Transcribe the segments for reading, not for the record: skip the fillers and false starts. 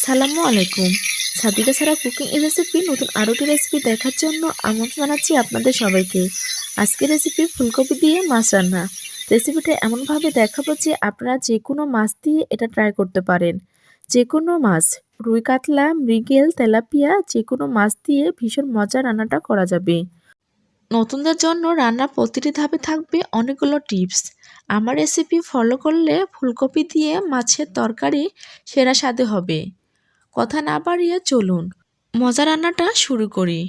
আসসালামু আলাইকুম। সাদিকা সারা cooking recipe নতুন আরও একটি রেসিপি দেখার জন্য আমন্ত্রণ জানাচ্ছি আপনাদের সবাইকে। আজকের রেসিপি ফুলকপি দিয়ে মাছ রান্না। রেসিপিটা এমনভাবে দেখাবো যে আপনারা যে কোনো মাছ দিয়ে এটা ট্রাই করতে পারেন। যে কোনো মাছ, রুই কাতলা, মৃগেল, তেলাপিয়া যে কোনো মাছ দিয়ে ভীষণ মজার রান্নাটা করা যাবে। নতুনদের জন্য রান্নার প্রতিটি ধাপে থাকবে অনেকগুলো টিপস। আমার রেসিপি ফলো করলে ফুলকপি দিয়ে মাছের তরকারি সেরা স্বাদে হবে। কথা না বাড়িয়ে চলুন মজা রান্নাটা শুরু করি।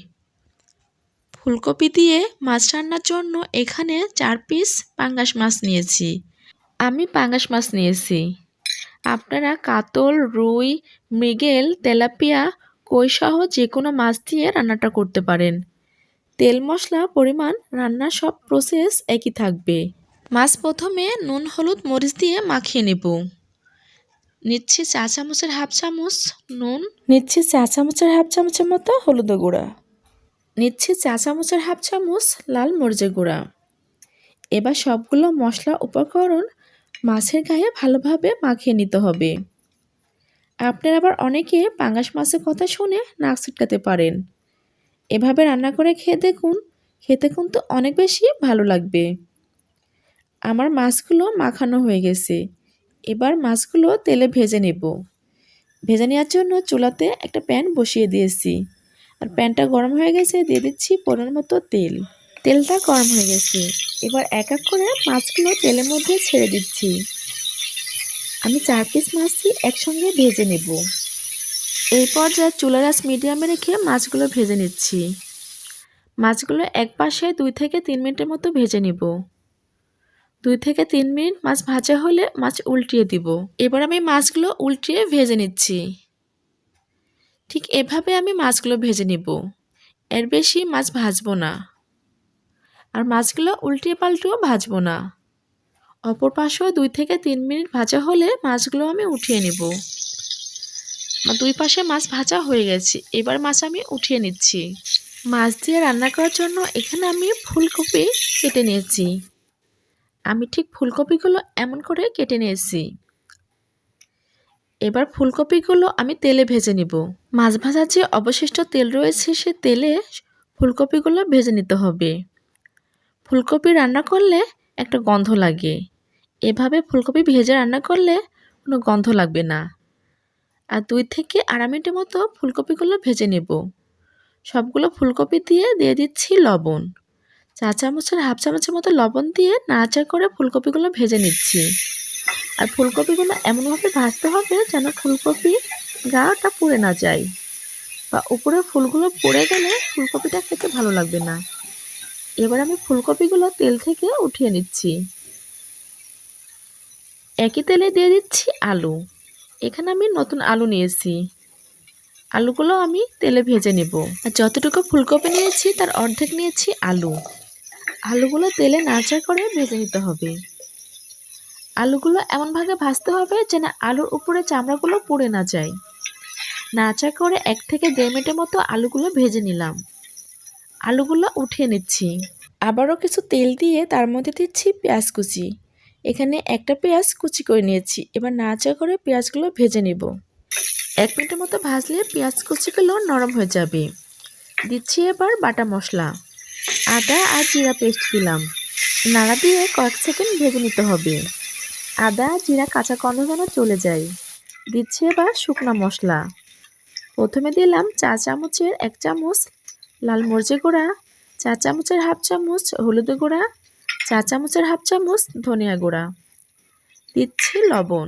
ফুলকপি দিয়ে মাছ রান্নার জন্য এখানে 4 পিস পাঙ্গাস মাছ নিয়েছি। আমি পাঙ্গাস মাছ নিয়েছি। আপনারা কাতল, রুই, মৃগেল, তেলাপিয়া, কই সহ যে কোনো মাছ দিয়ে রান্নাটা করতে পারেন। তেল মশলা পরিমাণ রান্নার সব প্রসেস একই থাকবে। মাছ প্রথমে নুন হলুদ মরিচ দিয়ে মাখিয়ে নেব। নিচ্ছি চা চামচের হাফ চামচ নুন, নিচ্ছি চা চামচের হাফ চামচের মতো হলুদের গুঁড়া, নিচ্ছি চা চামচের হাফ চামচ লাল মরিচের গুঁড়া। এবার সবগুলো মশলা উপকরণ মাছের গায়ে ভালোভাবে মাখিয়ে নিতে হবে। আপনারা আবার অনেকে পাঙ্গাস মাছের কথা শুনে নাক ছিটকাতে পারেন। এভাবে রান্না করে খেয়ে দেখুন, খেতে কিন্তু অনেক বেশি ভালো লাগবে। আমার মাছগুলো মাখানো হয়ে গেছে। এবার মাছগুলো তেলে ভেজে নেব। ভেজে নেওয়ার জন্য চুলাতে একটা প্যান বসিয়ে দিয়েছি। আর প্যানটা গরম হয়ে গেছে, দিয়ে দিচ্ছি পরিমাণ মতো তেল। তেলটা গরম হয়ে গেছে। এবার এক এক করে মাছগুলো তেলের মধ্যে ছেড়ে দিচ্ছি। আমি 4 পিস মাছই একসঙ্গে ভেজে নেব। এই পর্যায়ে চুলার আঁচ মিডিয়ামে রেখে মাছগুলো ভেজে নিচ্ছি। মাছগুলো এক পাশে 2 থেকে 3 মিনিটের মতো ভেজে নেব। 2 থেকে 3 মিনিট মাছ ভাজা হলে মাছ উল্টিয়ে দিব। এবার আমি মাছগুলো উল্টিয়ে ভেজে নিচ্ছি। ঠিক এভাবে আমি মাছগুলো ভেজে নিব। এর বেশি মাছ ভাজবো না। আর মাছগুলো উল্টিয়ে পাল্টিয়েও ভাজবো না। অপর পাশেও 2 থেকে 3 মিনিট ভাজা হলে মাছগুলো আমি উঠিয়ে নেব। আমার 2 পাশে মাছ ভাজা হয়ে গেছে। এবার মাছ আমি উঠিয়ে নিচ্ছি। মাছ দিয়ে রান্না করার জন্য এখানে আমি ফুলকপি কেটে নিয়েছি। আমি ঠিক ফুলকপিগুলো এমন করে কেটে নিয়েছি। এবার ফুলকপিগুলো আমি তেলে ভেজে নিব। মাছ ভাজার যে অবশিষ্ট তেল রয়েছে সে তেলে ফুলকপিগুলো ভেজে নিতে হবে। ফুলকপি রান্না করলে একটা গন্ধ লাগে। এভাবে ফুলকপি ভেজে রান্না করলে কোনো গন্ধ লাগবে না। আর 2 থেকে 2.5 মিনিটের মতো ফুলকপিগুলো ভেজে নেব। সবগুলো ফুলকপি দিয়ে দিচ্ছি লবণ। চা চামচের হাফ চামচের মতো লবণ দিয়ে নাড়াচাড়া করে ফুলকপিগুলো ভেজে নিচ্ছি। আর ফুলকপিগুলো এমনভাবে ভাজতে হবে যেন ফুলকপি গাটা পুড়ে না যায়, বা উপরে ফুলগুলো পুড়ে গেলে ফুলকপিটা খেতে ভালো লাগবে না। এবার আমি ফুলকপিগুলো তেল থেকে উঠিয়ে নিচ্ছি। একই তেলে দিয়ে দিচ্ছি আলু। এখানে আমি নতুন আলু নিয়েছি। আলুগুলো আমি তেলে ভেজে নেব। আর যতটুকু ফুলকপি নিয়েছি তার অর্ধেক নিয়েছি আলু। আলুগুলো তেলে নাড়াচাড়া করে ভেজে নিতে হবে। আলুগুলো এমনভাবে ভাজতে হবে যেন আলুর উপরে চামড়াগুলো পুড়ে না যায়। নাড়াচাড়া করে 1 থেকে 1.5 মিনিটের মতো আলুগুলো ভেজে নিলাম। আলুগুলো উঠিয়ে নিচ্ছি। আবারও কিছু তেল দিয়ে তার মধ্যে দিচ্ছি পেঁয়াজ কুচি। এখানে একটা পেঁয়াজ কুচি করে নিয়েছি। এবার নাড়াচাড়া করে পেঁয়াজগুলো ভেজে নেব। 1 মিনিটের মতো ভাজলে পেঁয়াজ কুচিগুলো নরম হয়ে যাবে। দিচ্ছি এবার বাটা মশলা। আদা আর জিরা পেস্ট দিলাম। নাড়া দিয়ে কয়েক সেকেন্ড ভেজে নিতে হবে। আদা জিরা কাঁচা গন্ধ যেন চলে যায়। দিচ্ছি এবার শুকনো মশলা। প্রথমে দিলাম চা চামচের 1 চামচ লাল মরিচের গুঁড়া, চা চামচের হাফ চামচ হলুদের গুঁড়া, চা চামচের হাফ চামচ ধনিয়া গুঁড়া। দিচ্ছি লবণ,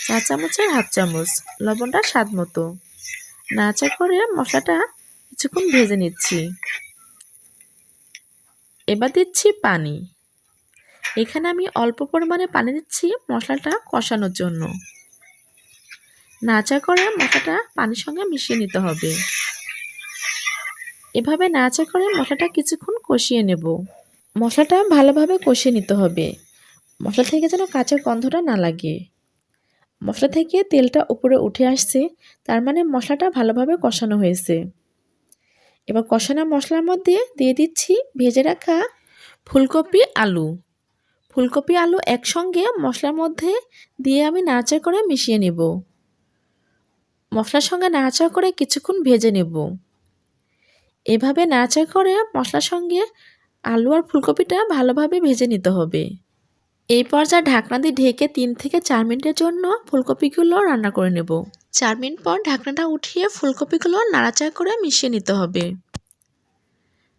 চা চামচের হাফ চামচ, লবণটা স্বাদ মতো। নাড়াচাড়া করে মশলাটা কিছুক্ষণ ভেজে নিচ্ছি। এবার দিচ্ছি পানি। এখানে আমি অল্প পরিমাণে পানি দিচ্ছি মশলাটা কষানোর জন্য। নাড়াচাড়া করে মশলাটা পানির সঙ্গে মিশিয়ে নিতে হবে। এভাবে নাড়াচাড়া করে মশলাটা কিছুক্ষণ কষিয়ে নেব। মশলাটা ভালোভাবে কষিয়ে নিতে হবে। মশলা থেকে যেন কাঁচা গন্ধটা না লাগে। মশলা থেকে তেলটা উপরে উঠে আসছে, তার মানে মশলাটা ভালোভাবে কষানো হয়েছে। এবার কষানো মশলার মধ্যে দিয়ে দিচ্ছি ভেজে রাখা ফুলকপি আলু। ফুলকপি আলু একসঙ্গে মশলার মধ্যে দিয়ে আমি নাড়াচাড়া করে মিশিয়ে নেব। মশলার সঙ্গে নাড়াচাড়া করে কিছুক্ষণ ভেজে নেব। এভাবে নাড়াচাড়া করে মশলার সঙ্গে আলু আর ফুলকপিটা ভালোভাবে ভেজে নিতে হবে। এই পর্যায়ে ঢাকনা দিয়ে ঢেকে 3 থেকে 4 মিনিটের জন্য ফুলকপিগুলো রান্না করে নেব। 4 মিনিট পর ঢাকনাটা উঠিয়ে ফুলকপিগুলো নাড়াচাড়া করে মিশিয়ে নিতে হবে।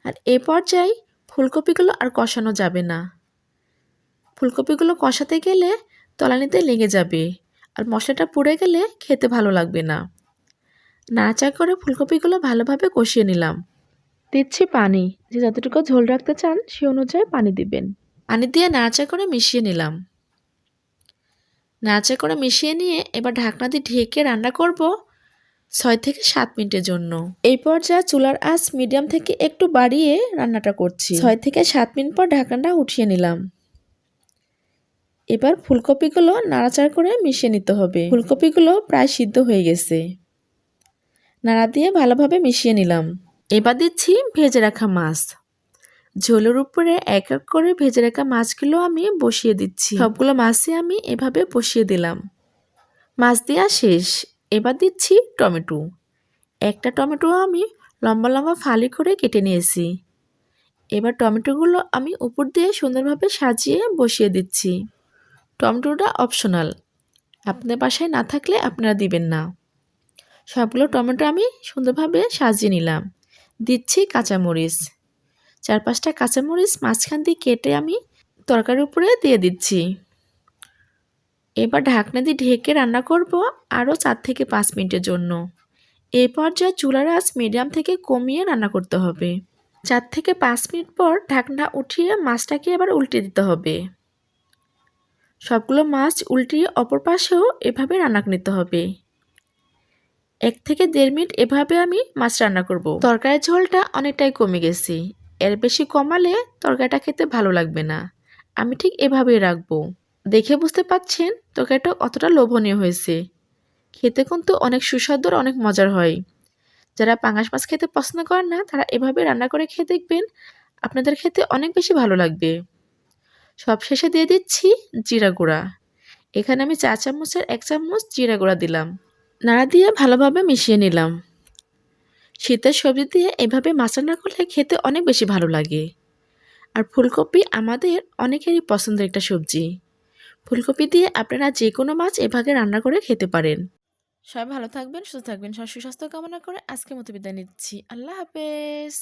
আর এই পর্যায়ে ফুলকপিগুলো আর কষানো যাবে না। ফুলকপিগুলো কষাতে গেলে তলানিতে লেগে যাবে আর মশলাটা পুড়ে গেলে খেতে ভালো লাগবে না। নাড়াচাড়া করে ফুলকপিগুলো ভালোভাবে কষিয়ে নিলাম। দিচ্ছি পানি, যে যতটুকু ঝোল রাখতে চান সে অনুযায়ী পানি দিবেন। পানি দিয়ে নাড়াচাড়া করে মিশিয়ে নিলাম। নাড়াচাড়া করে মিশিয়ে নিয়ে এবার ঢাকনা দিয়ে ঢেকে রান্না করব 6 থেকে 7 মিনিটের জন্য। এই পর্যায়ে চুলার আঁচ মিডিয়াম থেকে একটু বাড়িয়ে রান্নাটা করছি। 6 থেকে 7 মিনিট পর ঢাকনাটা উঠিয়ে নিলাম। এবার ফুলকপিগুলো নাড়াচাড়া করে মিশিয়ে নিতে হবে। ফুলকপিগুলো প্রায় সিদ্ধ হয়ে গেছে। নাড়া দিয়ে ভালোভাবে মিশিয়ে নিলাম। এবার দিচ্ছি ভেজে রাখা মাছ। ঝোলের উপরে এক এক করে ভেজে রাখা মাছগুলো আমি বসিয়ে দিচ্ছি। সবগুলো মাছই আমি এভাবে বসিয়ে দিলাম। মাছ দেওয়া শেষ। এবার দিচ্ছি টমেটো। একটা টমেটো আমি লম্বা লম্বা ফালি করে কেটে নিয়েছি। এবার টমেটোগুলো আমি উপর দিয়ে সুন্দরভাবে সাজিয়ে বসিয়ে দিচ্ছি। টমেটোটা অপশনাল, আপনাদের বাসায় না থাকলে আপনারা দিবেন না। সবগুলো টমেটো আমি সুন্দরভাবে সাজিয়ে নিলাম। দিচ্ছি কাঁচামরিচ। 4-5টা কাঁচামরিচ মাঝখান দিয়ে কেটে আমি তরকারির উপরে দিয়ে দিচ্ছি। এবার ঢাকনা দিয়ে ঢেকে রান্না করব আরও 4 থেকে 5 মিনিটের জন্য। এই পর্যায়ে চুলার আঁচ মিডিয়াম থেকে কমিয়ে রান্না করতে হবে। 4 থেকে 5 মিনিট পর ঢাকনা উঠিয়ে মাছটাকে এবার উল্টে দিতে হবে। সবগুলো মাছ উল্টিয়ে অপর পাশেও এভাবে রান্না নিতে হবে। 1 থেকে 1.5 মিনিট এভাবে আমি মাছ রান্না করব। তরকারির ঝোলটা অনেকটাই কমে গেছে। এর বেশি কমালে তরকারিটা খেতে ভালো লাগবে না। আমি ঠিক এভাবেই রাখবো। দেখে বুঝতে পাচ্ছেন তরকারিটা কতটা লোভনীয় হয়েছে। খেতে কিন্তু অনেক সুস্বাদু আর অনেক মজার হয়। যারা পাঙ্গাস মাছ খেতে পছন্দ করেন না তারা এভাবে রান্না করে খেয়ে দেখবেন, আপনাদের খেতে অনেক বেশি ভালো লাগবে। সব শেষে দিয়ে দিচ্ছি জিরা গুঁড়া। এখানে আমি 4 চামচের 1 চামচ জিরা গুঁড়া দিলাম। নাড়া দিয়ে ভালোভাবে মিশিয়ে নিলাম। শীতের সবজি দিয়ে এভাবে মাছ রান্না করলে খেতে অনেক বেশি ভালো লাগে। আর ফুলকপি আমাদের অনেকেরই পছন্দের একটা সবজি। ফুলকপি দিয়ে আপনারা যে কোনো মাছ এভাবে রান্না করে খেতে পারেন। সবাই ভালো থাকবেন, সুস্থ থাকবেন। সবার সুস্বাস্থ্য কামনা করে আজকের মতো বিদায় নিচ্ছি। আল্লাহ হাফেজ।